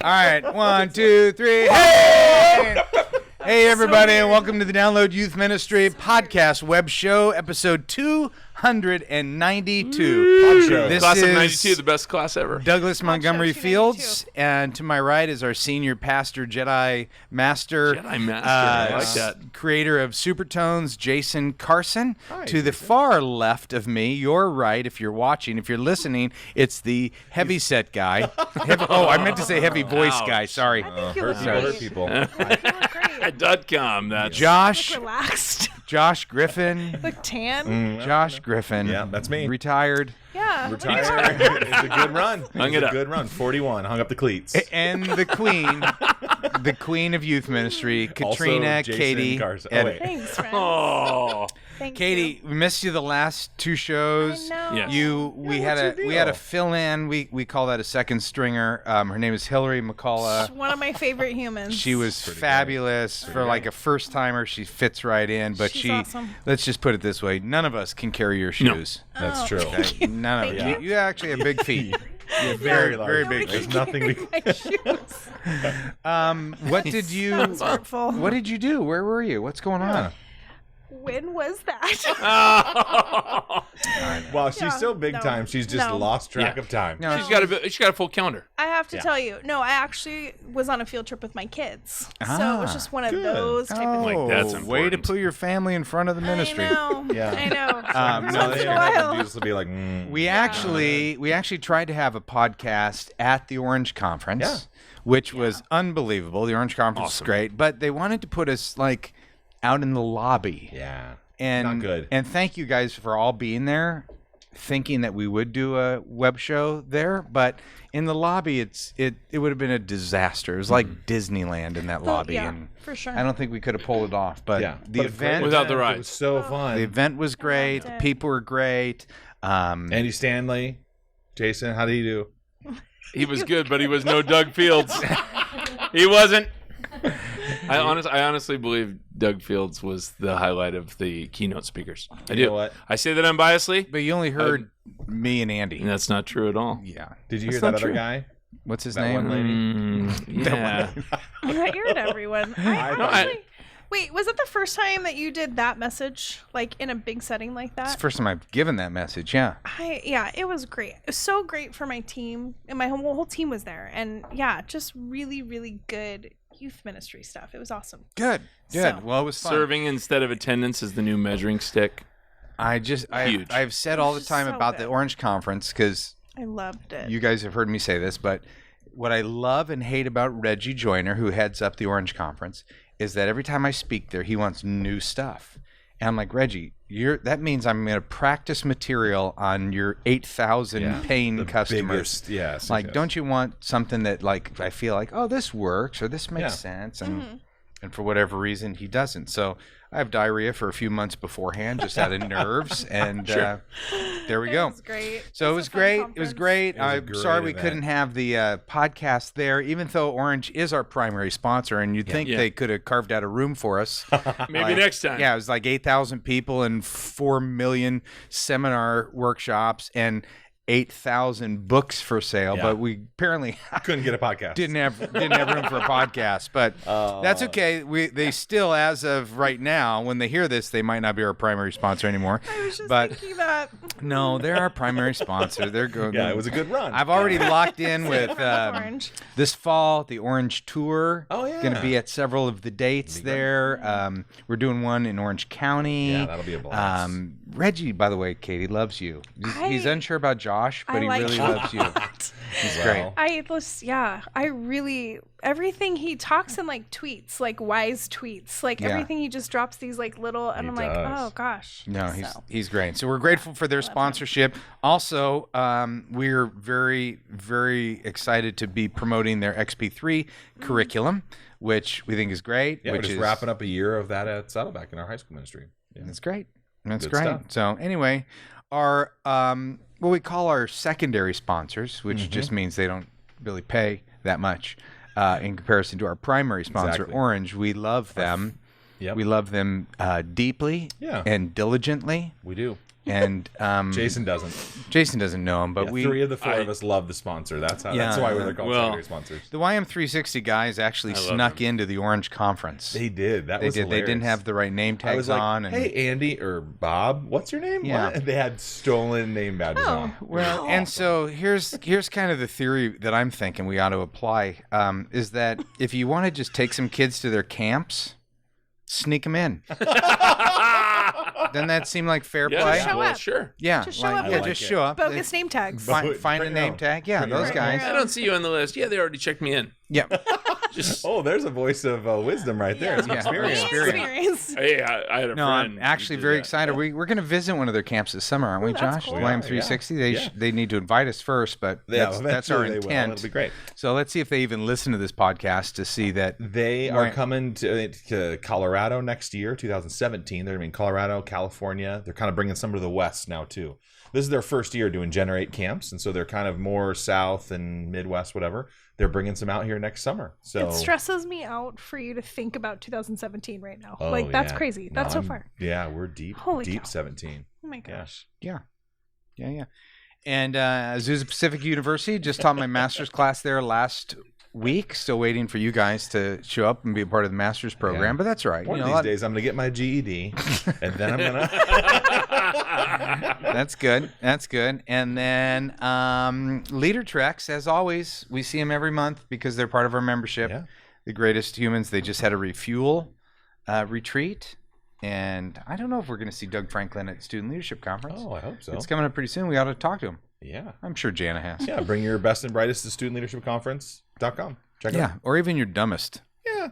All right, 1, 2, 3. Hey! Hey, everybody, and welcome to the Download Youth Ministry podcast web show, episode 292. This class is of 92, the best class ever. Douglas Montgomery Fields, and to my right is our senior pastor, Jedi Master, I like that. Creator of Supertones, Jason Carson. Hi, to the far left of me, your right, if you're watching, if you're listening, it's the heavy set guy. I meant to say heavy voice guy. Sorry. I think you look people. .com. That's Josh. relaxed. Josh Griffin. Look tan. Josh Griffin. Yeah, that's me. Retired. Yeah. Retired. It's a good run. Hung It's it a up. good run. 41. Hung up the cleats. And the queen of youth ministry, Katrina Also, Jason Katie. Carson. Ed- wait. Thanks, friends. Oh, Thank Katie, we missed you the last two shows. I know. Yes. We what's had your a deal? fill in. We call that a second stringer. Her name is Hillary McCullough. One of my favorite humans. She was Pretty fabulous for like a first timer. She fits right in, but She's she. awesome. Let's just put it this way: none of us can carry your shoes. That's Oh. true. Okay? None of Thank you. You actually have big feet. Yeah, very large. very big. There's nothing we my shoes. What did you? That's hurtful. What did you do? Where were you? What's going on? When was that? Well, she's Yeah, so big no, time, she's just no. lost track Yeah. of time. No, she's got a full calendar. I have to Yeah. tell you, no, I actually was on a field trip with my kids. So it was just one of good. those type of Like, Oh, that's way to important. put your family in front of the ministry. I know. Yeah. I know. No, Once they in a have while. to just be like, We actually tried to have a podcast at the Orange Conference, Yeah. which was unbelievable. The Orange Conference Awesome. was great, but they wanted to put us like out in the lobby. yeah. And Not good. And thank you guys for all being there, thinking that we would do a web show there, but in the lobby it would have been a disaster. It was like Disneyland in that lobby, yeah, and for sure. I don't think we could have pulled it off. But Yeah. the But a great event Without the event. ride. It was so fun. the event was great. it. People were great. Andy Stanley. Jason, how do you do? He was good, but he was no Doug Fields. He wasn't. I honestly believe Doug Fields was the highlight of the keynote speakers. I do. know what? I say that unbiasedly, But you only heard me and Andy. and that's not true at all. Yeah. Did you That's hear not that other true. guy? What's his That name? one lady? Yeah. I aired everyone. I thought- actually, wait, was it the first time that you did that message, like in a big setting like It's that? the first time I've given that message. Yeah. Yeah, it was great. It was so great for my team, and my whole team was there, and yeah, just really, really good youth ministry stuff. It was awesome. Good. So- Well, it was fun. Serving instead of attendance is the new measuring stick. Huge. I've said all the time So about the good. Orange Conference because I loved it. you guys have heard me say this, but what I love and hate about Reggie Joyner, who heads up the Orange Conference, is that every time I speak there, he wants new stuff. And I'm like, Reggie, that means I'm going to practice material on your 8,000 paying The customers. biggest, yes. Like, yes. don't you want something that, like, I feel like, oh, this works or this makes Yeah. sense, and for whatever reason, he doesn't. So I have diarrhea for a few months beforehand, just out of nerves, and there we It go. was great. So it was a fun great. It was conference. great. It was a I'm great sorry we event. couldn't have the podcast there, even though Orange is our primary sponsor, and you'd think Yeah. they could have carved out a room for us. Maybe next time. Yeah, it was like 8,000 people and 4 million seminar workshops and 8,000 books for sale, Yeah. but we apparently Couldn't get a podcast. didn't have room for a podcast. But that's okay. They still, as of right now, when they hear this, they might not be our primary sponsor anymore. I was just But thinking that. no, they're our primary sponsor. They're going. Yeah, it was a good run. I've already locked in with Orange. this fall the Orange Tour. Oh, yeah. Going to be at several of the dates there. We're doing one in Orange County. Yeah, that'll be a blast. Reggie, by the way, Katie loves you. He's unsure about Josh. Josh, but I he like really Josh. loves you. He's great. I really everything he talks in like tweets, like wise tweets, like Yeah. everything he just drops these like little, and He I'm like, does. oh gosh. No, So, he's great. So we're grateful for their sponsorship. Also, we're very, very excited to be promoting their XP3 curriculum, which we think is great. Yeah, we're which just is wrapping up a year of that at Saddleback in our high school ministry. Yeah. That's great. That's Good great. stuff. So anyway, our what we call our secondary sponsors, which just means they don't really pay that much in comparison to our primary sponsor, Exactly. Orange. We love them. Yep. We love them deeply Yeah. and diligently. We do. And Jason doesn't. Jason doesn't know him, but Yeah, we 3 of the 4 of us love the sponsor. That's how. That's Yeah. why they're called Well, secondary sponsors. the YM360 guys actually I love snuck them. into the Orange Conference. They did. That They was did. They didn't hilarious. have the right name I tags was like, on. And, hey, Andy or Bob, what's your name? Yeah. What? And they had stolen name badges Oh. on. Well, It and was so here's kind of the theory that I'm thinking we ought to apply is that if you want to just take some kids to their camps, sneak them in. Doesn't that seem like fair Yeah, play? Show well, up. sure. Yeah, Just show up with just it. show up. Bogus name tags. But- Find a Bring your name own. tag. Yeah, Bring your those own. guys. I don't see you on the list. Yeah, they already checked me in. Yeah, Just Oh, there's a voice of wisdom right there. It's Yeah. experience. Experience. hey, I had a no, friend. I'm who actually did very that. excited. We're going to visit one of their camps this summer, aren't we, that's Josh? cool. YM360. Yeah. They need to invite us first, but Yeah, that's our eventually they will. intent. It'll be great. So let's see if they even listen to this podcast to see that. They Right. are coming to Colorado next year, 2017. They're going to be in Colorado, California. They're kind of bringing some to the west now, too. This is their first year doing Generate camps, and so they're kind of more south and Midwest, whatever. They're bringing some out here next summer. So It stresses me out for you to think about 2017 right now. Oh, like that's yeah. crazy. No, That's so I'm- far. Yeah, we're deep, Holy deep cow. 17. Oh my Yeah. gosh. Yeah. And Azusa Pacific University just taught my master's class there last week. Still waiting for you guys to show up and be a part of the master's program, Yeah. but that's all right. One You of know, these days, I'm going to get my GED, and then I'm going to... That's good. That's good. And then Leader Treks, as always, we see them every month because they're part of our membership. Yeah. The Greatest Humans. They just had a refuel retreat. And I don't know if we're going to see Doug Franklin at Student Leadership Conference. Oh, I hope so. It's coming up pretty soon. We ought to talk to him. Yeah. I'm sure Jana has. Yeah, bring your best and brightest to studentleadershipconference.com. Check it Yeah. out. Or even your dumbest. Yeah.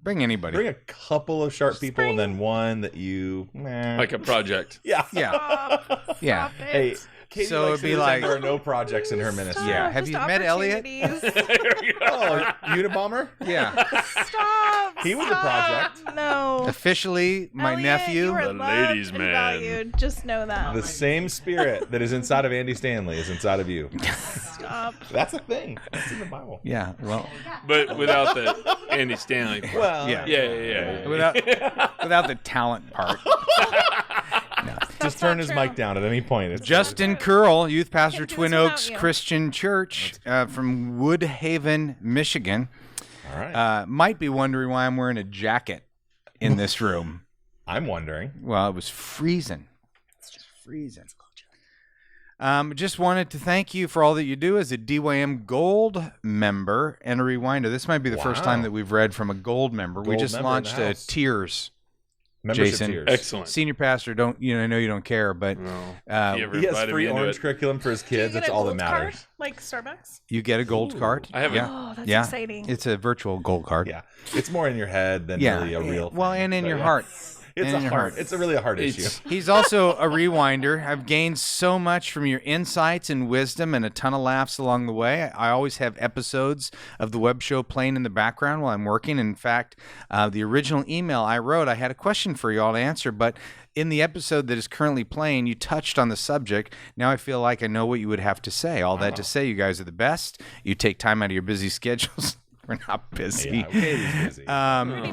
Bring anybody. Bring a couple of sharp people and then one that you... Like a project. Yeah. Yeah. Stop. Yeah. Stop it. Hey, Katie So likes it'd to be pretend like- there are no projects in her ministry. Yeah. Stop, Have just you met Elliot? opportunities. Oh, Unabomber? Yeah. Stop. He was a stop. project. No. Officially, my Elliot, nephew. You are The loved ladies' and man. valued. Just know that. The same spirit that is inside of Andy Stanley is inside of you. Stop. That's a thing. That's in the Bible. Yeah. Well, But without the Andy Stanley part. Well, Yeah. Yeah. without the talent part. just That's turn not his true. mic down at any point. It's Justin Curl, youth pastor, Can't do Twin this without Oaks you. Christian Church from Woodhaven, Michigan, all right. might be wondering why I'm wearing a jacket in this room. I'm wondering. Well, it was freezing. It's just freezing. Just wanted to thank you for all that you do as a DYM Gold member. And a reminder, this might be the first Wow. time that we've read from a Gold member. We Gold just member in launched the a house. Tiers. Membership Jason. tiers. Excellent. Senior pastor, I know you don't care, but No. uh, He ever He has invited free me into orange it. curriculum for his Do you kids. get That's a all that gold card, matters. like Starbucks? you get a gold card. I haven't- Yeah. Oh, that's Yeah. exciting. It's a virtual gold card. Yeah. It's more in your head than really a real Well, thing. and in But your yeah. heart. It's and a in your heart. heart. It's a really a hard It's- issue. He's also a rewinder. I've gained so much from your insights and wisdom and a ton of laughs along the way. I always have episodes of the web show playing in the background while I'm working. In fact, the original email I wrote, I had a question for you all to answer, but in the episode that is currently playing, you touched on the subject. Now I feel like I know what you would have to say. All that to say, you guys are the best. You take time out of your busy schedules. We're not busy. Yeah, Katie's busy.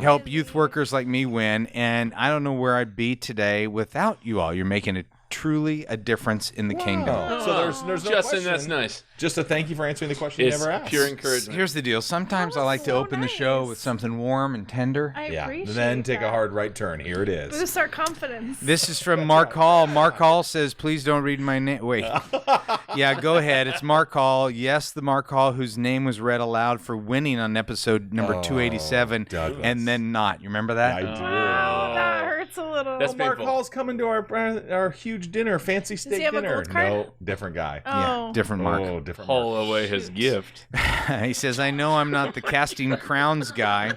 Help youth workers like me win. And I don't know where I'd be today without you all. You're making it truly a difference in the kingdom. So there's no Justin, question. that's nice. Just a thank you for answering the question It's you never asked. pure encouragement. Here's the deal. Sometimes I like to so open the show nice. with something warm and tender. I Yeah. appreciate Then take that. a hard right turn. Here it is. Boost our confidence. This is from Mark Hall. Mark Hall says, please don't read my name. Wait. Yeah, go ahead. It's Mark Hall. Yes, the Mark Hall whose name was read aloud for winning on episode number 287 Douglas. and then not. You remember that? I do. Wow, that hurts a little. little. That's Mark painful. Hall's coming to our huge dinner, fancy steak he have a dinner. gold card? No, different guy. Oh. Yeah, different Mark. Oh, different Haul Mark. away his Shoot. gift. He says, I know I'm not the casting crowns guy,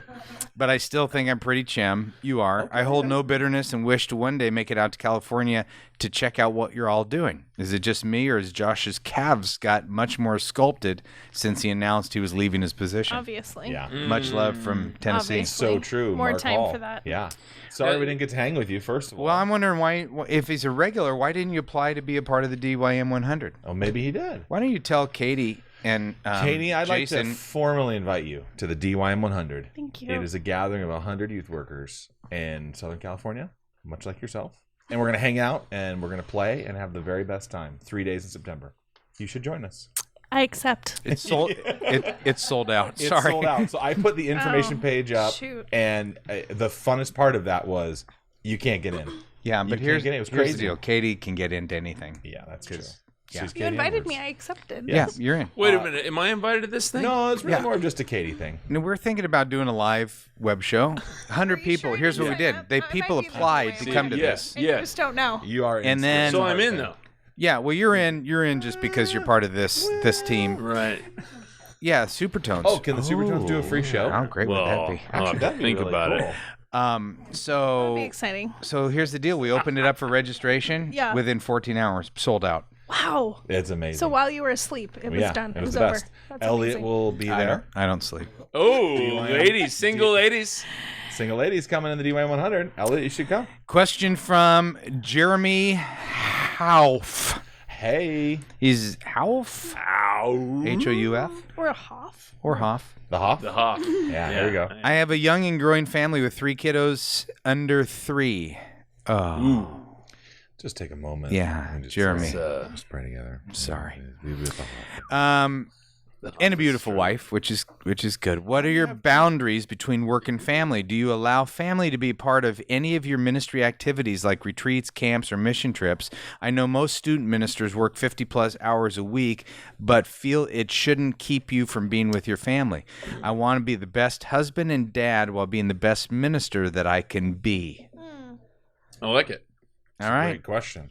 but I still think I'm pretty chim. You are. I hold no bitterness and wish to one day make it out to California to check out what you're all doing. Is it just me, or has Josh's calves got much more sculpted since he announced he was leaving his position? Obviously. Yeah. Much love from Tennessee. Obviously. So true. More Mark time Hall. for that. Yeah. Sorry we didn't get to hang with you, first of all. Well, I'm wondering why, if he's a regular, why didn't you apply to be a part of the DYM 100? Oh, maybe he did. Why don't you tell Katie and Katie, I'd like Jason? to formally invite you to the DYM 100. Thank you. It is a gathering of 100 youth workers in Southern California, much like yourself. And we're going to hang out, and we're going to play and have the very best time. 3 days in September. You should join us. I accept. It's sold. It's sold out. It's Sorry. sold out. So I put the information Oh, page up, shoot. and the funnest part of that was you can't get in. Yeah, You but can't here's, get in. It was here's crazy. the deal. Katie can get into anything. Yeah, that's true. Yeah. She's You Katie invited Edwards. me. I accepted. Yes. Yeah, you're in. Wait a minute. Am I invited to this thing? No, it's really Yeah. more of just a Katie thing. No, we're thinking about doing a live web show. 100 Are you people. sure Here's you what we did did. that? They I people might be the applied way. to come to Yeah. this. And you just don't know. You are in And then- So I'm in, though. Yeah, well, you're in just because you're part of this team. Right. Yeah, Supertones. Oh, can the Supertones do a free show? How great would that Well, be? I'll have to that'd be think really about cool. it. That'd be So exciting. here's the deal. We opened it up for registration. Yeah. Within 14 hours, sold out. Wow. It's amazing. So while you were asleep, it was yeah, done. It was was the over. best. That's Elliot amazing. will be there. I don't sleep. Oh, ladies, single ladies. Single ladies coming in the DYM 100. Elliot, you should come. Question from Jeremy Hauf. Hey. He's Hauf? H-O-U-F? Or a Hoff. Or Hoff. The Hoff? The Hoff. Yeah, there you go. I have a young and growing family with 3 kiddos under 3. Oh, Just take a moment. Yeah, and just Jeremy. just pray together. Sorry. Be with the Hoff. And a beautiful wife, which is good. What are your boundaries between work and family? Do you allow family to be part of any of your ministry activities like retreats, camps, or mission trips? I know most student ministers work 50 plus hours a week, but feel it shouldn't keep you from being with your family. I want to be the best husband and dad while being the best minister that I can be. I like it. All right. Great question.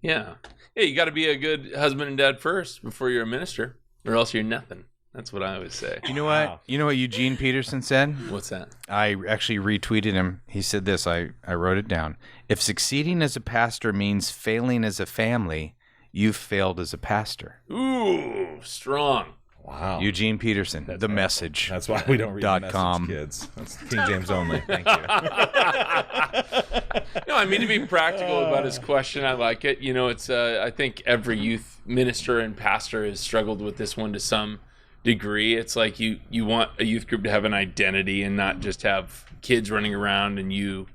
Yeah. Hey, you got to be a good husband and dad first before you're a minister, or else you're nothing. That's what I always say. You know what? Wow. You know what Eugene Peterson said? What's that? I actually retweeted him. He said this. I wrote it down. If succeeding as a pastor means failing as a family, you've failed as a pastor. Ooh, strong. Wow. Eugene Peterson, The Message. That's why we don't read the .com. message, kids. That's King James only. Thank you. No, I mean, to be practical about his question, I like it. You know, it's I think every youth minister and pastor has struggled with this one to some degree. It's like you want a youth group to have an identity and not just have kids running around and you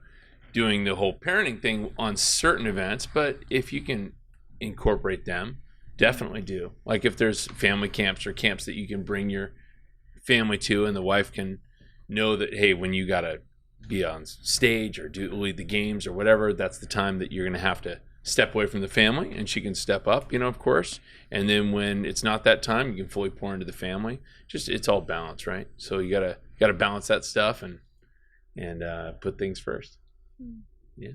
doing the whole parenting thing on certain events. But if you can incorporate them, definitely do. Like if there's family camps or camps that you can bring your family to, and the wife can know that, hey, when you gotta be on stage or lead the games or whatever, that's the time that you're gonna have to step away from the family, and she can step up, of course. And then when it's not that time, you can fully pour into the family. Just it's all balance, right? So you gotta balance that stuff and put things first. Yeah.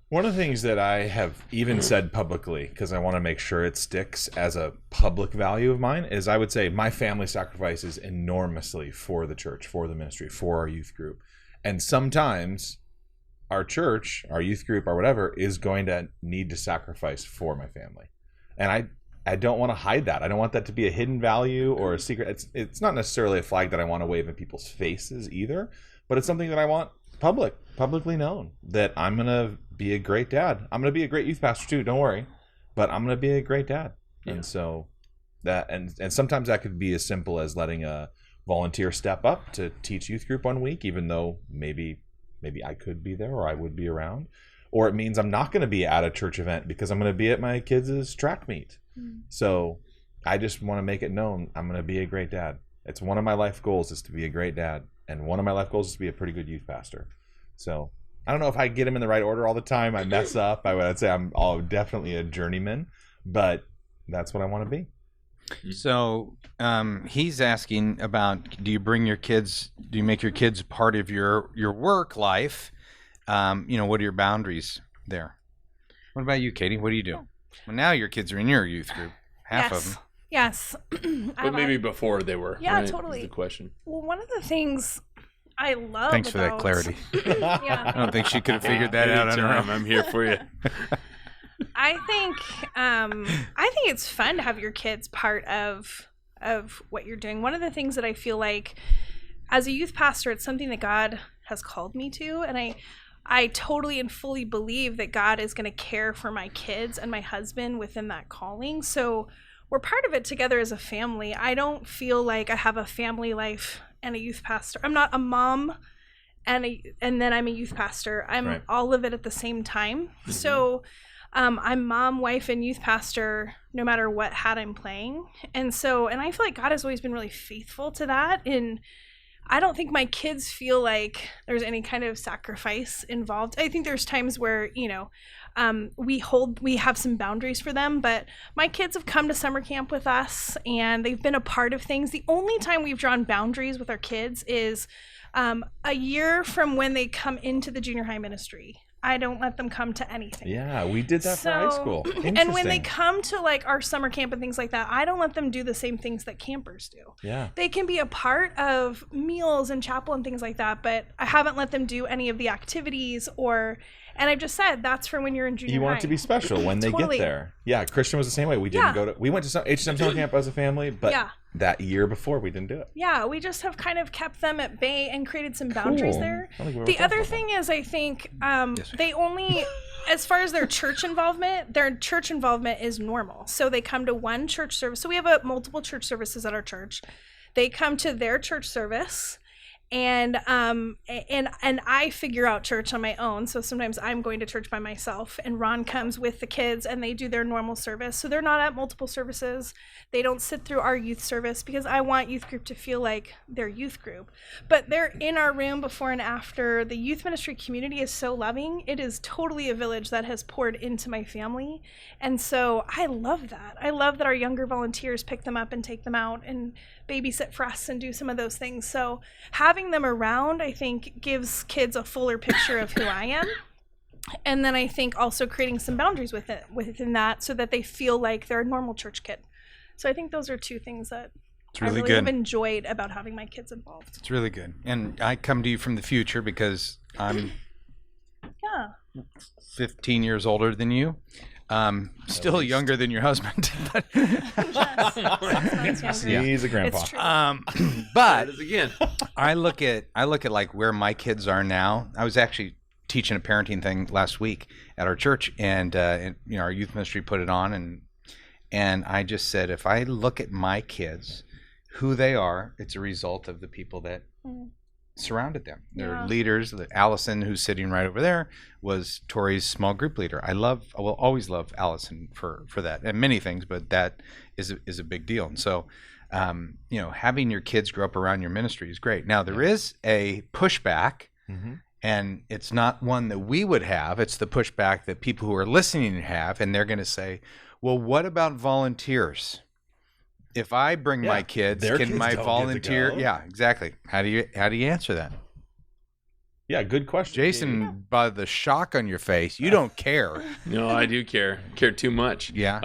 One of the things that I have even said publicly, because I want to make sure it sticks as a public value of mine, is I would say my family sacrifices enormously for the church, for the ministry, for our youth group. And sometimes our church, our youth group, or whatever, is going to need to sacrifice for my family. And I don't want to hide that. I don't want that to be a hidden value or a secret. It's not necessarily a flag that I want to wave in people's faces either, but it's something that I want publicly known, that I'm going to be a great dad. I'm going to be a great youth pastor too, don't worry, but I'm going to be a great dad. Yeah. And so that, and sometimes that could be as simple as letting a volunteer step up to teach youth group 1 week, even though maybe I could be there or I would be around, or it means I'm not going to be at a church event because I'm going to be at my kids' track meet. So I just want to make it known I'm going to be a great dad. It's one of my life goals is to be a great dad. And one of my life goals is to be a pretty good youth pastor. So I don't know if I get them in the right order all the time. I mess up. I would say I'm definitely a journeyman, but that's what I want to be. So he's asking about, do you make your kids part of your work life? What are your boundaries there? What about you, Katie? What do you do? Well, now your kids are in your youth group. Half of them. Yes. But maybe before they were. Yeah, right? totally. Is the question. Well, one of the things I love Thanks for that clarity. Yeah. I don't think she could have figured that out on her own. I'm here for you. I think it's fun to have your kids part of what you're doing. One of the things that I feel like as a youth pastor, it's something that God has called me to, and I totally and fully believe that God is going to care for my kids and my husband within that calling. So we're part of it together as a family. I don't feel like I have a family life and a youth pastor. I'm not a mom and then I'm a youth pastor. I'm all of it at the same time. Mm-hmm. So I'm mom, wife, and youth pastor no matter what hat I'm playing. And I feel like God has always been really faithful to that. And I don't think my kids feel like there's any kind of sacrifice involved. I think there's times where, we have some boundaries for them, but my kids have come to summer camp with us and they've been a part of things. The only time we've drawn boundaries with our kids is a year from when they come into the junior high ministry. I don't let them come to anything. Yeah, we did that for high school. And when they come to like our summer camp and things like that, I don't let them do the same things that campers do. Yeah. They can be a part of meals and chapel and things like that, but I haven't let them do any of the activities and I've just said that's for when you're in junior high. You want it to be special when they get there. Yeah, Christian was the same way. We went to some HSM summer camp as a family, but that year before we didn't do it. Yeah, we just have kind of kept them at bay and created some boundaries there. The other thing is, I think they only, as far as their church involvement is normal. So they come to one church service. So we have multiple church services at our church. They come to their church service. And I figure out church on my own. So sometimes I'm going to church by myself and Ron comes with the kids and they do their normal service. So they're not at multiple services. They don't sit through our youth service because I want youth group to feel like their youth group. But they're in our room before and after. The youth ministry community is so loving. It is totally a village that has poured into my family. And so I love that. I love that our younger volunteers pick them up and take them out and babysit for us and do some of those things. So having them around, I think, gives kids a fuller picture of who I am. And then I think also creating some boundaries within that so that they feel like they're a normal church kid. So I think those are two things that I really have enjoyed about having my kids involved. It's really good. And I come to you from the future because I'm 15 years older than you. Still younger than your husband. He's a grandpa. It's true. But again, I look at like where my kids are now. I was actually teaching a parenting thing last week at our church, and our youth ministry put it on, and I just said, if I look at my kids, who they are, it's a result of the people that surrounded them. They're leaders. Allison, who's sitting right over there, was Tori's small group leader. I will always love Allison for that and many things, but that is a big deal. And so, having your kids grow up around your ministry is great. Now there is a pushback, and it's not one that we would have. It's the pushback that people who are listening have, and they're going to say, "Well, what about volunteers? If I bring my kids, can my volunteer?" Yeah, exactly. How do you answer that? Yeah, good question. Jason, by the shock on your face, you don't care. No, I do care. Care too much. Yeah.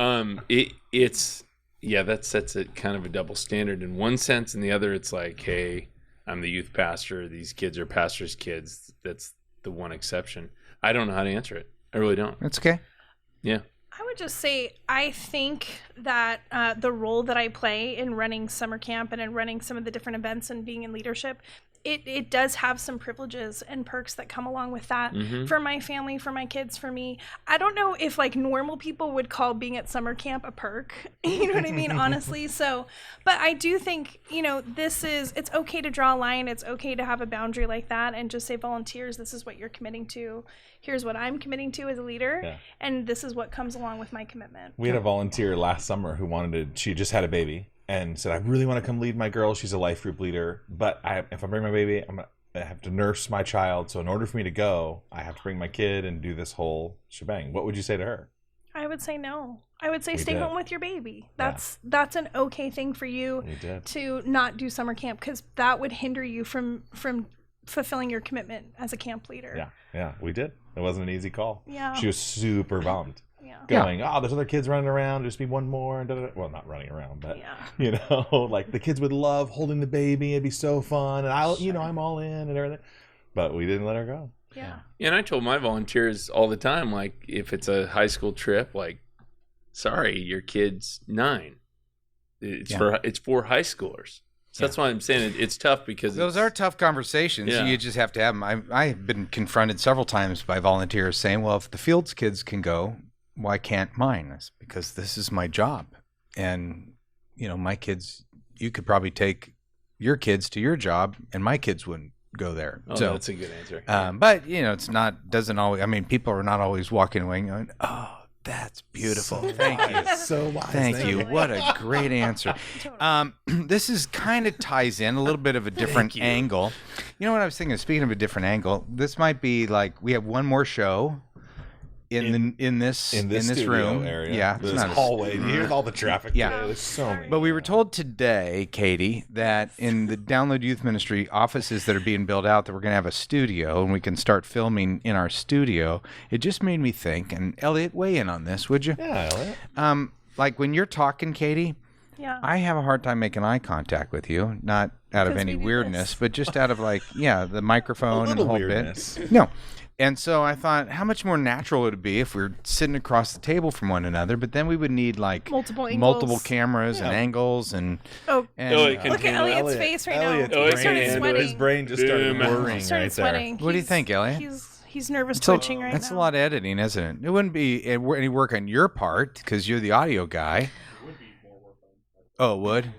That sets it kind of a double standard in one sense. In the other, it's like, hey, I'm the youth pastor. These kids are pastors' kids. That's the one exception. I don't know how to answer it. I really don't. That's okay. Yeah. I would just say I think that the role that I play in running summer camp and in running some of the different events and being in leadership, it does have some privileges and perks that come along with that for my family, for my kids, for me. I don't know if like normal people would call being at summer camp a perk, you know what I mean, honestly. So, but I do think, it's okay to draw a line. It's okay to have a boundary like that and just say, volunteers, this is what you're committing to. Here's what I'm committing to as a leader. Yeah. And this is what comes along with my commitment. We had a volunteer last summer who she just had a baby and said, I really want to come lead my girl. She's a life group leader, but if I bring my baby, I have to nurse my child. So in order for me to go, I have to bring my kid and do this whole shebang. What would you say to her? I would say no. I would say stay did. home with your baby. That's an okay thing for you to not do summer camp, because that would hinder you from fulfilling your commitment as a camp leader. Yeah, we did. It wasn't an easy call. Yeah. She was super bummed. Yeah. Going, oh, there's other kids running around. Just be one more. Well, not running around, but you know, like the kids would love holding the baby. It'd be so fun, and I'm all in and everything. But we didn't let her go. Yeah. And I told my volunteers all the time, like, if it's a high school trip, like, sorry, your kid's 9. It's for high schoolers. So that's why I'm saying it's tough, because those are tough conversations. You just have to have them. I've been confronted several times by volunteers saying, well, if the Fields kids can go, why can't mine? It's because this is my job. And, you know, my kids, you could probably take your kids to your job and my kids wouldn't go there. Oh, so that's a good answer. But, you know, doesn't always, I mean, people are not always walking away going, oh, that's beautiful. Thank you. So wise. Thank you. What a great answer. This is kind of ties in a little bit of a different angle. You know what I was thinking? Speaking of a different angle, this might be like we have one more show in this room area. Yeah, this hallway. You hear all the traffic. Yeah, today. There's so many. But we were told today, Katie, that in the Download Youth Ministry offices that are being built out, that we're going to have a studio and we can start filming in our studio. It just made me think, and Elliot, weigh in on this, would you? Yeah, Elliot. Like when you're talking, Katie, I have a hard time making eye contact with you, not out of any weirdness, but just out of like, the microphone and the whole weirdness. bit. No. And so I thought, how much more natural would it be if we were sitting across the table from one another? But then we would need like multiple cameras and angles and. Look at Elliot's face right now. He started sweating. His brain just started whirring He started right sweating. there. What do you think, Elliot? He's nervous twitching right now. That's a lot of editing, isn't it? It wouldn't be any work on your part because you're the audio guy. It would be more work on. Oh, it would?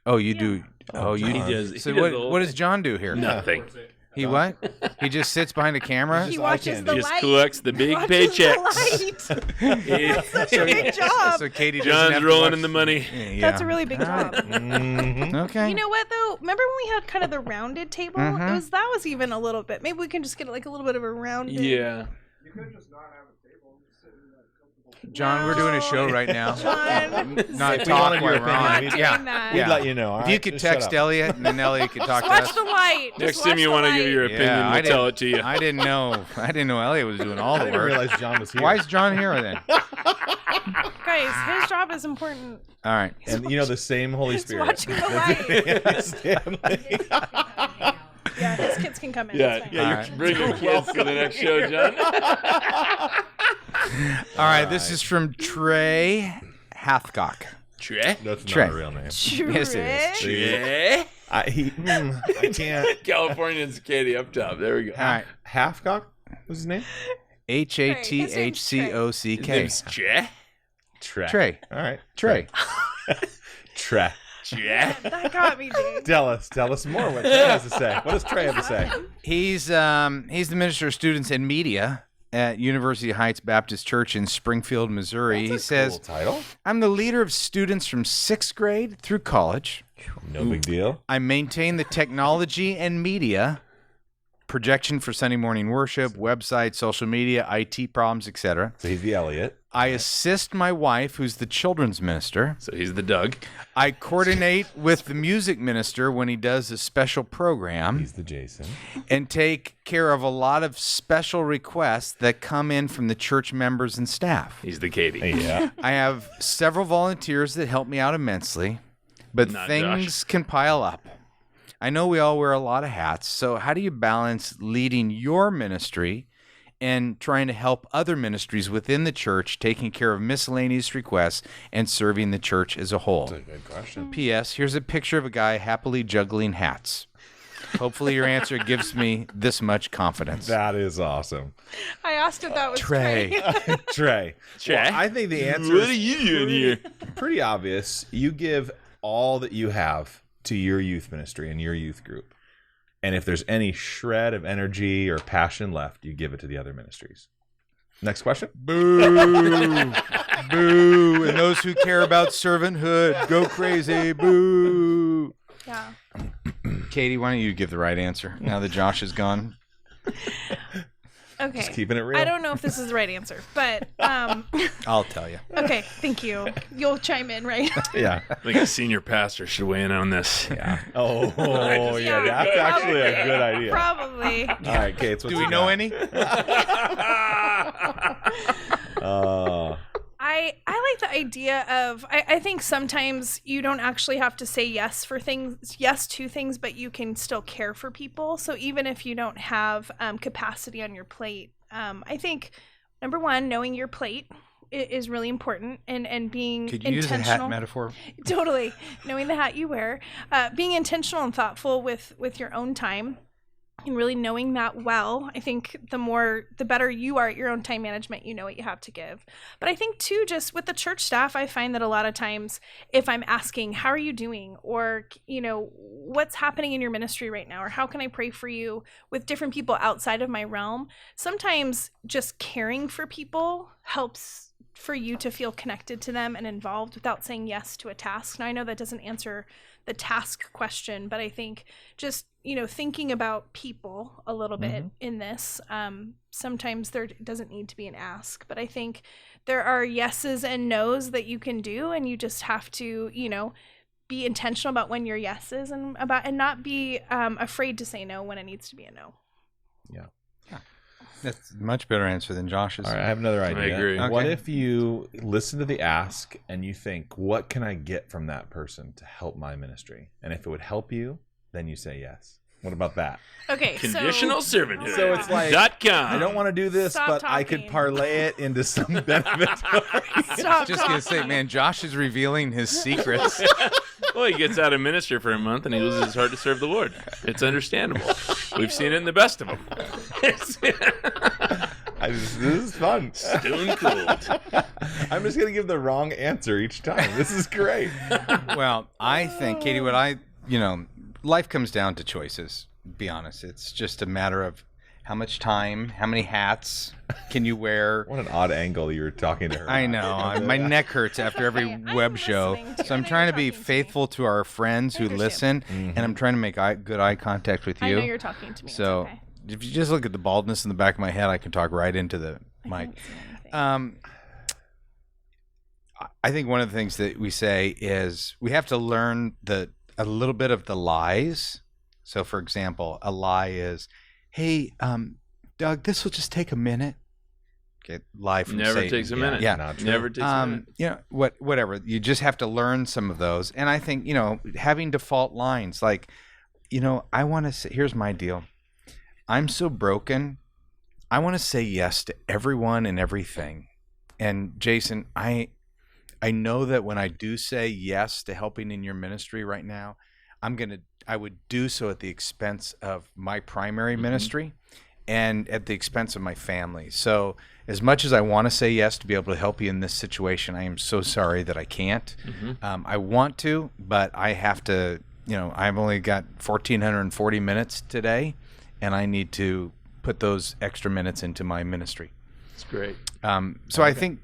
Oh, you do. Oh, you. He does. So what does John do here? Nothing. He what? He just sits behind a camera? He watches the light. Just collects the big paychecks. That's such a big job. So Katie John's rolling in the money. Yeah. That's a really big job. Okay. You know what though? Remember when we had kind of the rounded table? That was even a little bit. Maybe we can just get like a little bit of a rounded. Yeah. You could just not have a table. Just sit in that comfortable. John, we're doing a show right now. John, not talk while we're on. We'd let you know. If you could text Elliot, and then Elliot could talk to watch us. the light. Next time you want to give your opinion, we'll tell it to you. I didn't know Elliot was doing all the work. I didn't realize John was here. Why is John here then? Guys, his job is important. All right. And you know the same Holy Spirit. Watching the light. Yeah, his kids can come in. Yeah, bring your kids to the next show, John. All right, this is from Trey Hathcock. Trey? That's Trey. not a real name. Yes, it is. Trey? I can't. Californian's Katie up top. There we go. All right. Halfcock? What's his name? Hathcock. His name's Trey? Trey. All right. Trey. Trey. Trey? That got me, dude. Tell us more what Trey has to say. What does Trey have to say? He's the minister of students and media at University Heights Baptist Church in Springfield, Missouri. That's He says, cool title. I'm the leader of students from 6th grade through college. No big deal. I maintain the technology and media, projection for Sunday morning worship, website, social media, IT problems, etc. So he's the Elliot. I assist my wife, who's the children's minister. So he's the Doug. I coordinate with the music minister when he does a special program. He's the Jason. And take care of a lot of special requests that come in from the church members and staff. He's the Katie. Yeah. I have several volunteers that help me out immensely, but Not things Josh. can pile up. I know we all wear a lot of hats, so how do you balance leading your ministry and trying to help other ministries within the church, taking care of miscellaneous requests and serving the church as a whole? That's a good question. P.S. Here's a picture of a guy happily juggling hats. Hopefully your answer gives me this much confidence. That is awesome. I asked if that was Trey. Trey. Trey? Well, I think the answer What are is you doing here? pretty obvious. You give all that you have to your youth ministry and your youth group. And if there's any shred of energy or passion left, you give it to the other ministries. Next question. Boo. Boo. And those who care about servanthood, go crazy. Boo. Yeah. Katie, why don't you give the right answer now that Josh is gone? Okay. Just keeping it real. I don't know if this is the right answer, but I'll tell you. okay, thank you. You'll chime in, right? Yeah. I think a senior pastor should weigh in on this. Yeah. Oh, Yeah, yeah. That's actually a good idea. Probably. All right, Kate. Do we know any? I like the idea of I think sometimes you don't actually have to say yes to things, but you can still care for people. So even if you don't have capacity on your plate, I think number one, knowing your plate is really important, and being Could you intentional. use a hat metaphor? Totally. Knowing the hat you wear, being intentional and thoughtful with your own time. And really knowing that well, I think the better you are at your own time management, you know what you have to give. But I think too, just with the church staff, I find that a lot of times if I'm asking, how are you doing? Or, what's happening in your ministry right now? Or how can I pray for you with different people outside of my realm? Sometimes just caring for people helps for you to feel connected to them and involved without saying yes to a task. Now, I know that doesn't answer the task question, but I think just thinking about people a little bit in this, sometimes there doesn't need to be an ask, but I think there are yeses and nos that you can do, and you just have to be intentional about when your yeses and not be afraid to say no when it needs to be a no. Yeah. That's a much better answer than Josh's. All right, I have another idea. I agree. What Okay. if you listen to the ask and you think, what can I get from that person to help my ministry? And if it would help you, then you say yes. What about that? Okay, Conditional servanthood. So it's like, .com. I don't want to do this, Stop but I could talking. parlay it into some benefit. Stop Just gonna say, talking. man, Josh is revealing his secrets. Well, he gets out of ministry for a month and he loses his heart to serve the Lord. It's understandable. We've seen it in the best of them. This is fun. Stone cold. I'm just going to give the wrong answer each time. This is great. Well, I think, Katie, life comes down to choices. Be honest. It's just a matter of how much time, how many hats can you wear. What an odd angle you were talking to her. I about. know. My neck hurts after every I'm web show. listening to you. So I I'm know trying you're to be talking to me. faithful to our friends who I listen, understand. and I'm trying to make good eye contact with I know you. you're talking to me. So it's okay. if you just look at the baldness in the back of my head, I can talk right into the mic. I can't see anything. I think one of the things that we say is we have to learn a little bit of the lies. So, for example, a lie is, "Hey, Doug, this will just take a minute." Okay, lie from Never Satan. takes a minute. Yeah. Not true. Never takes a minute. Whatever. You just have to learn some of those. And I think, having default lines like, I want to say, here's my deal. I'm so broken. I want to say yes to everyone and everything. And Jason, I know that when I do say yes to helping in your ministry right now, I would do so at the expense of my primary ministry and at the expense of my family. So as much as I want to say yes to be able to help you in this situation, I am so sorry that I can't. I want to, but I have to, I've only got 1,440 minutes today, and I need to put those extra minutes into my ministry. It's great. So I think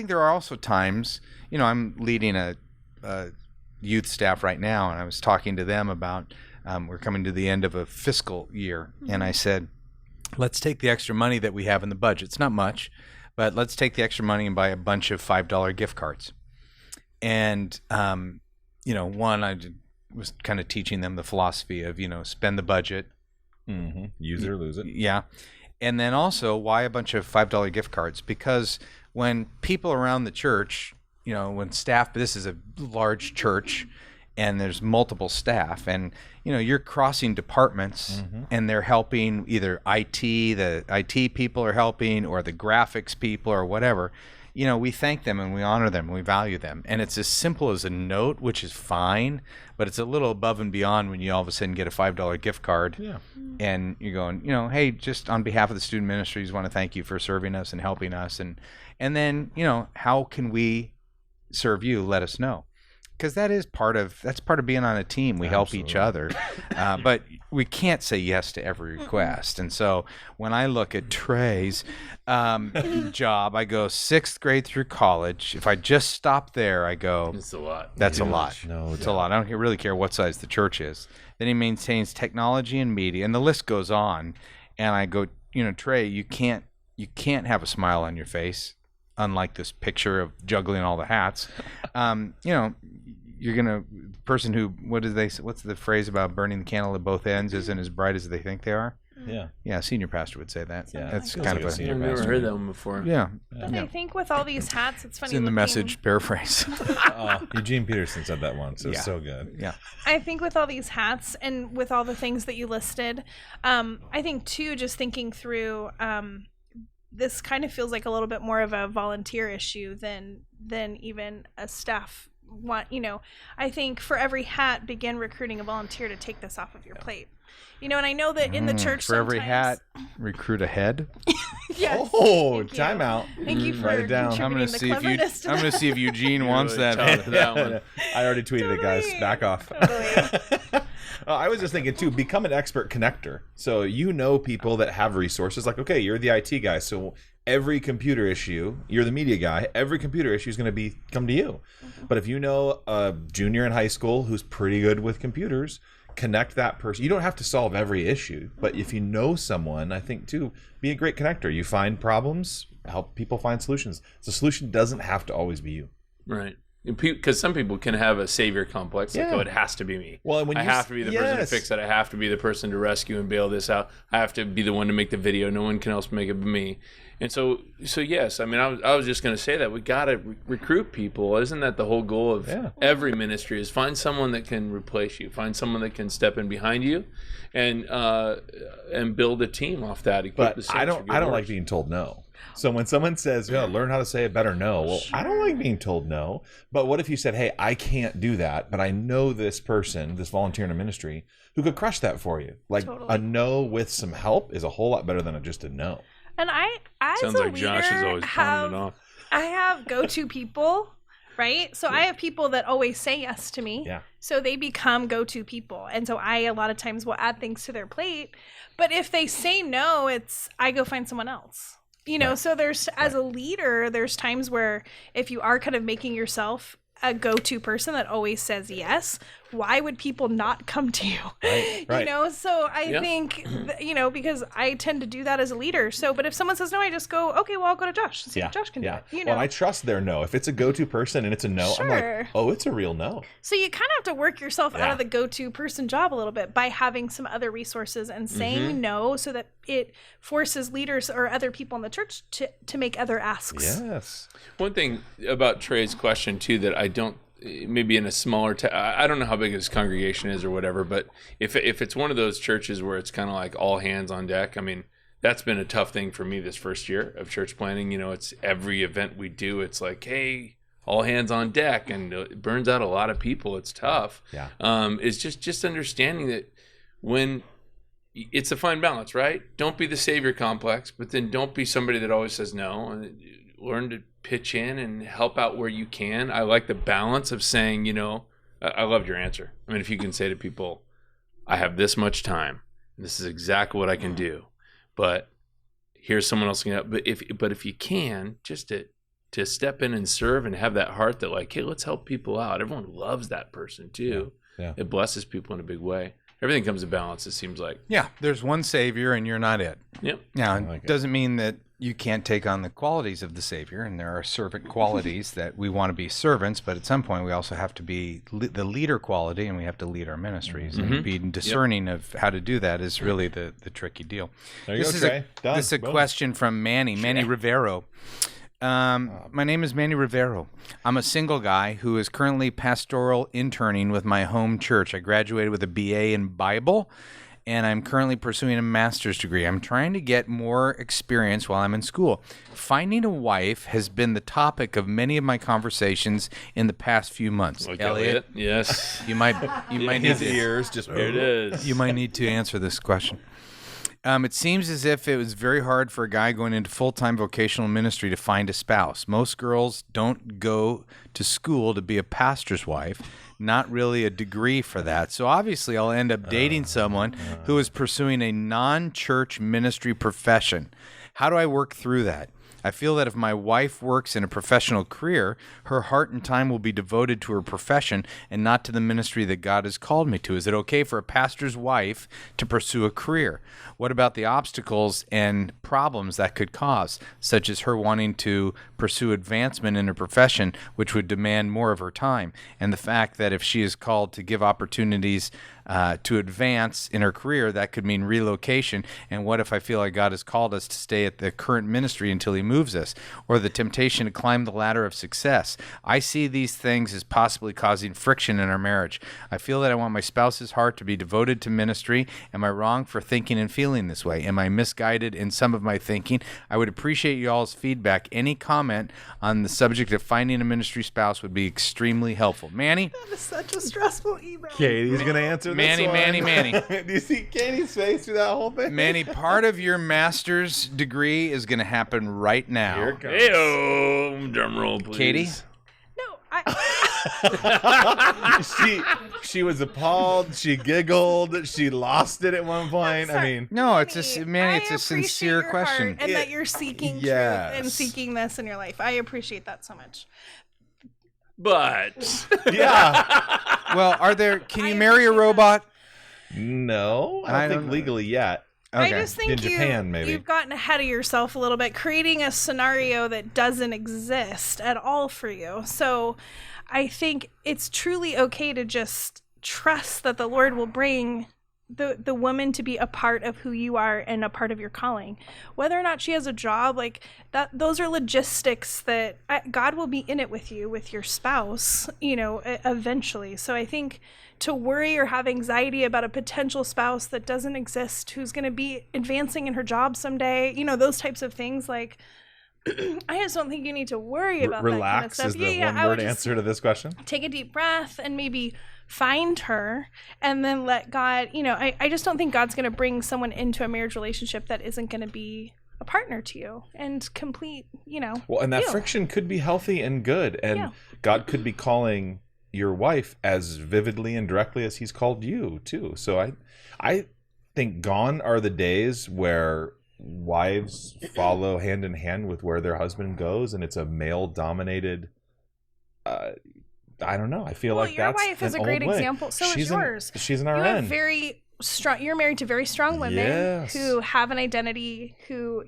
there are also times, I'm leading a youth staff right now, and I was talking to them about we're coming to the end of a fiscal year, and I said, let's take the extra money that we have in the budget. It's not much, but let's take the extra money and buy a bunch of $5 gift cards. And one, I was kind of teaching them the philosophy of spend the budget. Use it or lose it. Yeah. And then also, why a bunch of $5 gift cards? Because when people around the church, when staff, this is a large church and there's multiple staff, and you're crossing departments and they're helping, either the IT people are helping, or the graphics people, or whatever. We thank them and we honor them and we value them. And it's as simple as a note, which is fine, but it's a little above and beyond when you all of a sudden get a $5 gift card. Yeah. And you're going, hey, just on behalf of the student ministries, want to thank you for serving us and helping us. And then, how can we serve you? Let us know. Because that's part of being on a team. We help each other, but we can't say yes to every request. And so when I look at Trey's job, I go 6th grade through college. If I just stop there, I go, It's a lot. that's a lot. No It's a lot. I don't really care what size the church is. Then he maintains technology and media, and the list goes on. And I go, Trey, you can't have a smile on your face, unlike this picture of juggling all the hats. You're gonna person who what's the phrase about burning the candle at both ends isn't as bright as they think they are. Yeah, senior pastor would say that. Yeah, that's like kind of a senior I've never pastor. heard that one before. Yeah. But I think with all these hats, it's funny. It's in the message paraphrase. Eugene Peterson said that once. It was Yeah. so good. Yeah. I think with all these hats and with all the things that you listed, I think too, just thinking through, this kind of feels like a little bit more of a volunteer issue than even a staff one. I think for every hat, begin recruiting a volunteer to take this off of your plate. And I know that in the church for every hat, recruit a head. Yes. Oh, Thank you. time out. Thank you for Write it down. I'm gonna contributing the cleverness to I'm that. gonna see if Eugene wants really that. tough. That one. I already tweeted it, guys. Totally. Back off. Totally. I was just thinking too, become an expert connector. So people that have resources. Like, okay, you're the IT guy, so every computer issue, you're the media guy. Every computer issue is going to come to you. But if you know a junior in high school who's pretty good with computers, connect that person. You don't have to solve every issue, but if you know someone, I think too, be a great connector. You find problems, help people find solutions. The solution doesn't have to always be you. Right. Because some people can have a savior complex. Like, Yeah. it has to be me. Well, and when I you have to be the person to yes. fix it. I have to be the person to rescue and bail this out. I have to be the one to make the video. No one can else make it but me. And so yes. I mean, I was just going to say that we got to recruit people. Isn't that the whole goal of every ministry? Is find someone that can replace you. Find someone that can step in behind you, and build a team off that. But I don't like being told no. So when someone says, learn how to say a better no, well, I don't like being told no. But what if you said, hey, I can't do that, but I know this person, this volunteer in a ministry, who could crush that for you? Like a no with some help is a whole lot better than just a no. And I, as Sounds a like leader, Josh is always pounding it off. I have go-to people, right? So I have people that always say yes to me. Yeah. So they become go-to people. And so I, a lot of times, will add things to their plate. But if they say no, I go find someone else. So there's, as a leader, there's times where if you are kind of making yourself a go-to person that always says yes, why would people not come to you? Right. So I think, because I tend to do that as a leader. So, but if someone says no, I just go, okay, well, I'll go to Josh and see if Josh can do it. Well, and I trust their no. If it's a go-to person and it's a no, I'm like, oh, it's a real no. So you kind of have to work yourself out of the go-to person job a little bit by having some other resources and saying no, so that it forces leaders or other people in the church to make other asks. Yes. One thing about Trey's question too that I don't, maybe in a smaller I don't know how big his congregation is or whatever, but if it's one of those churches where it's kind of like all hands on deck, I mean, that's been a tough thing for me this first year of church planning. It's every event we do, it's like, hey, all hands on deck, and it burns out a lot of people. It's tough. Yeah. It's just understanding that when it's a fine balance, right? Don't be the savior complex, but then don't be somebody that always says no. And learn to pitch in and help out where you can. I like the balance of saying, I loved your answer. I mean, if you can say to people, I have this much time, and this is exactly what I can do, but here's someone else can help. But if you can, just to step in and serve and have that heart that like, hey, let's help people out. Everyone loves that person too. Yeah. It blesses people in a big way. Everything comes to balance, it seems like. Yeah, there's one savior and you're not it. Yep. Now, like it doesn't mean that you can't take on the qualities of the savior, and there are servant qualities that we want to be servants, but at some point we also have to be the leader quality, and we have to lead our ministries. And being discerning of how to do that is really the tricky deal. There you This go, is Trey. Done. This is a Boom. question from Manny Rivero. My name is Manny Rivero. I'm a single guy who is currently pastoral interning with my home church. I graduated with a BA in Bible, and I'm currently pursuing a master's degree. I'm trying to get more experience while I'm in school. Finding a wife has been the topic of many of my conversations in the past few months. Like Elliot? Yes. you might need His to, ears just. There it is. you might need to answer this question. It seems as if it was very hard for a guy going into full-time vocational ministry to find a spouse. Most girls don't go to school to be a pastor's wife, not really a degree for that. So obviously I'll end up dating someone who is pursuing a non-church ministry profession. How do I work through that? I feel that if my wife works in a professional career, her heart and time will be devoted to her profession and not to the ministry that God has called me to. Is it okay for a pastor's wife to pursue a career? What about the obstacles and problems that could cause, such as her wanting to pursue advancement in her profession, which would demand more of her time, and the fact that if she is called to give opportunities to advance in her career, that could mean relocation? And what if I feel like God has called us to stay at the current ministry until he moves us, or the temptation to climb the ladder of success? I see these things as possibly causing friction in our marriage. I feel that I want my spouse's heart to be devoted to ministry. Am I wrong for thinking and feeling this way? Am I misguided in some of my thinking? I would appreciate you all's feedback. Any comment on the subject of finding a ministry spouse would be extremely helpful. Manny? That is such a stressful email. Katie's going to answer Manny. Do you see Katie's face through that whole thing? Manny, part of your master's degree is going to happen right now. Here it comes. Hey-o, drum roll, please. Katie? No, she was appalled. She giggled. She lost it at one point. I mean, No, it's a Manny. It's a appreciate sincere your question. heart and that you're seeking Yes. truth and seeking this in your life. I appreciate that so much. But yeah. Well, can you I marry a appreciate robot? No, I I don't don't think know. legally yet. I Okay. just think In Japan, maybe. you've gotten ahead of yourself a little bit, creating a scenario that doesn't exist at all for you. So I think it's truly okay to just trust that the Lord will bring the woman to be a part of who you are and a part of your calling. Whether or not she has a job, like that, those are logistics that God will be in it with you, with your spouse, eventually. So I think to worry or have anxiety about a potential spouse that doesn't exist, who's going to be advancing in her job someday, those types of things, like I just don't think you need to worry about Relax that kind of is stuff. the I one would word just answer to this question. take a deep breath and maybe find her and then let God, I just don't think God's going to bring someone into a marriage relationship that isn't going to be a partner to you and complete, Well, and that you. friction could be healthy and good, and Yeah. God could be calling your wife as vividly and directly as he's called you too. So I think gone are the days where wives follow hand in hand with where their husband goes, and it's a male dominated I don't know. I feel like your that's wife is an a great old way. example. So is She's yours. She's an You have RN. very strong. You're married to very strong women Yes. who have an identity. Who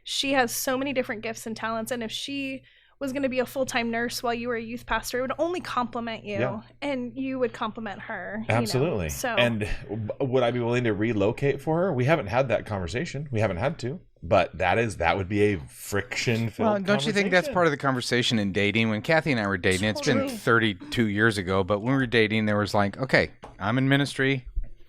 she has so many different gifts and talents. And if she was going to be a full-time nurse while you were a youth pastor, it would only compliment you, Yeah. and you would compliment her. Absolutely. So And would I be willing to relocate for her? We haven't had that conversation. We haven't had to. But that would be a friction-filled Well, don't you think that's part of the conversation in dating? When Kathy and I were dating, it's been Totally. 32 years ago, but when we were dating, there was like, okay, I'm in ministry.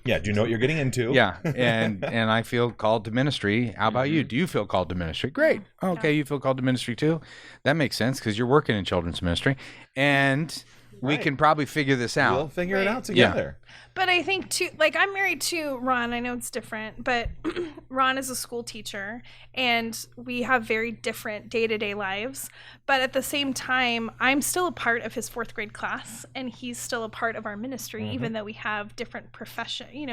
Yeah, do you know what you're getting into? Yeah, and I feel called to ministry. How about you? Do you feel called to ministry? Great. Okay, you feel called to ministry too? That makes sense because you're working in children's ministry. And we Right. can probably figure this out. We'll figure it Right. out together. But I think too, like I'm married to Ron. I know it's different, but Ron is a school teacher and we have very different day-to-day lives. But at the same time, I'm still a part of his 4th grade class and he's still a part of our ministry, even though we have different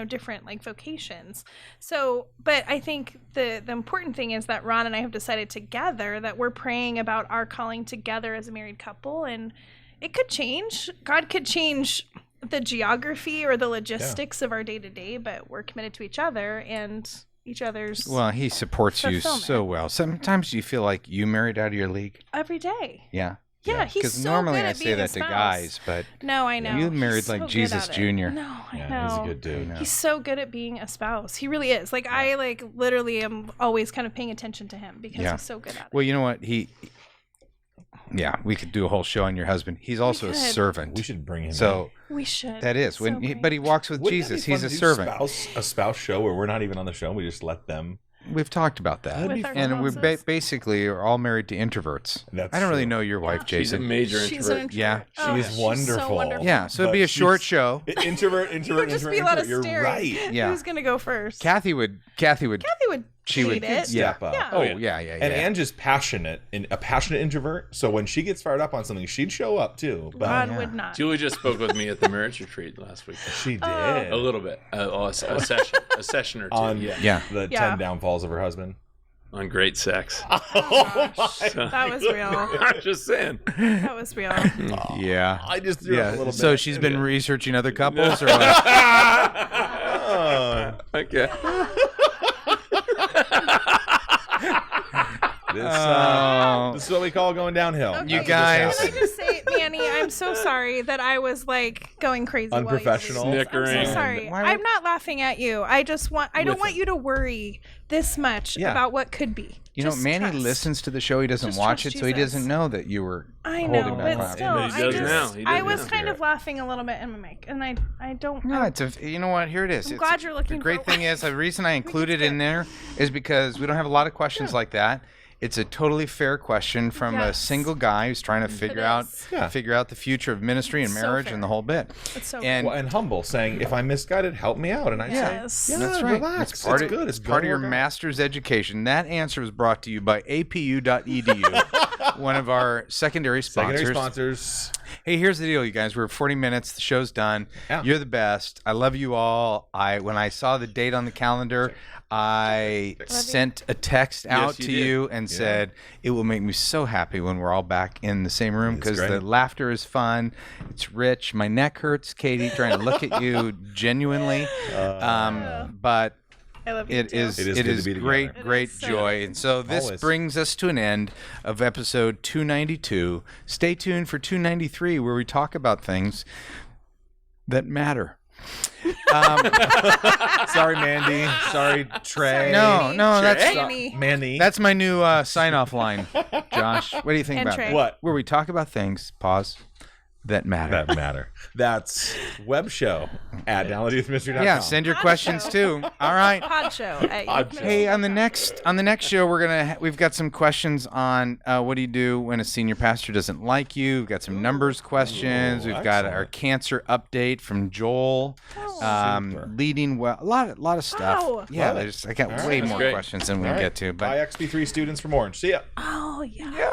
different like vocations. So, but I think the important thing is that Ron and I have decided together that we're praying about our calling together as a married couple, and it could change. God could change the geography or the logistics of our day-to-day, but we're committed to each other and each other's Well, he supports you fulfillment. so well. Sometimes you feel like you married out of your league. every day. Yeah. Yeah, he's Because so normally good I at say being a that to spouse. guys, but No, I know. you married He's like so good Jesus at it. Jr. No, I Yeah, know. he's a good dude. know. He's so good at being a spouse. He really is. Like I literally am always kind of paying attention to him because Yeah. he's so good at it. Well, you know what? Yeah, we could do a whole show on your husband. He's also a could. servant. We should bring him So We should. that is So when, great. but he walks with Wouldn't that be Jesus. fun He's to a do servant. a spouse show where we're not even on the show. We just let them. We've talked about that, That'd be With our and we're spouses. basically are all married to introverts. That's I don't really true. know your wife, She's a Jason. major She's introvert. an introvert. Yeah. Oh, She's she's wonderful. So wonderful. Yeah, so it'd be a But short she's- show. Introvert, It introvert, would just introvert, be a lot of introvert. You're staring. right. Yeah. Who's gonna go first? Kathy would. Kathy would. She would- hate it. Step up. Yeah. Oh yeah. yeah. And Ange is passionate, a passionate introvert. So when she gets fired up on something, she'd show up too. But Ron yeah. would not. Julie just spoke with me at the marriage retreat last week. she did A little bit. A session or two. on yeah. Yeah. the Yeah. 10 downfalls of her husband. on great sex. Oh, gosh. That was real. I'm just saying. That was real. Yeah. I just threw up a little bit. So she's been researching other couples, or what? Okay. This is what we call going downhill. Okay, You guys- Can I just say, Manny, I'm so sorry that I was like going crazy. while you were Unprofessional. doing this. Snickering. I'm so sorry. Why I'm not laughing at you. I don't want you to worry this much Yeah. about what could be. You know, Just Manny trust. listens to the show. He doesn't Just watch trust it, so he Jesus. doesn't know that you were I holding know, back but laughing. still, But he does now. He I does was now. kind of laughing a little bit in my mic, and I don't. No, it's you know what? Here it is. I'm glad you're looking The great for- thing is, the reason I included it in there is because we don't have a lot of questions like that. It's a totally fair question from a Yes. single guy who's trying to figure out is. Yeah. figure out the future of ministry and So marriage fair. and the whole bit. It's so And And humble, saying, if I'm misguided, help me out. And I Yes. say, yeah, that's right. relax. It's part of, good. It's part of your gonna work out. master's education. That answer was brought to you by apu.edu, one of our secondary sponsors. Secondary sponsors. Hey, here's the deal, you guys. We're 40 minutes. The show's done. Yeah. You're the best. I love you all. When I saw the date on the calendar, I sent a text out you to did. you and said it will make me so happy when we're all back in the same room because great. the laughter is fun. It's rich. My neck hurts, Katie, trying to look at you genuinely. But I love you it too. is It is good to be great, together. great is so joy. And so this Always. brings us to an end of episode 292. Stay tuned for 293, where we talk about things that matter. Sorry, Mandy. Sorry, Trey. No, that's Manny. Mandy. that's my new sign-off line. Josh, what do you think And about Trey. that? What? Where we talk about things, pause, that matter. That matter. That's web show at downloadyouthmystery.com. Yeah, send your Pod questions show. too. All right. Pod show. At Pod Youth show. Hey, on the next show, we've got some questions on what do you do when a senior pastor doesn't like you. We've got some numbers questions. We've got our excellent. cancer update from Joel. Super. Leading well, a lot of stuff. Wow. Yeah, Love it. I got All way right. more Great. questions than we All can right. get to. Bye, But XP3 students from Orange. See ya. Oh yeah. Yo.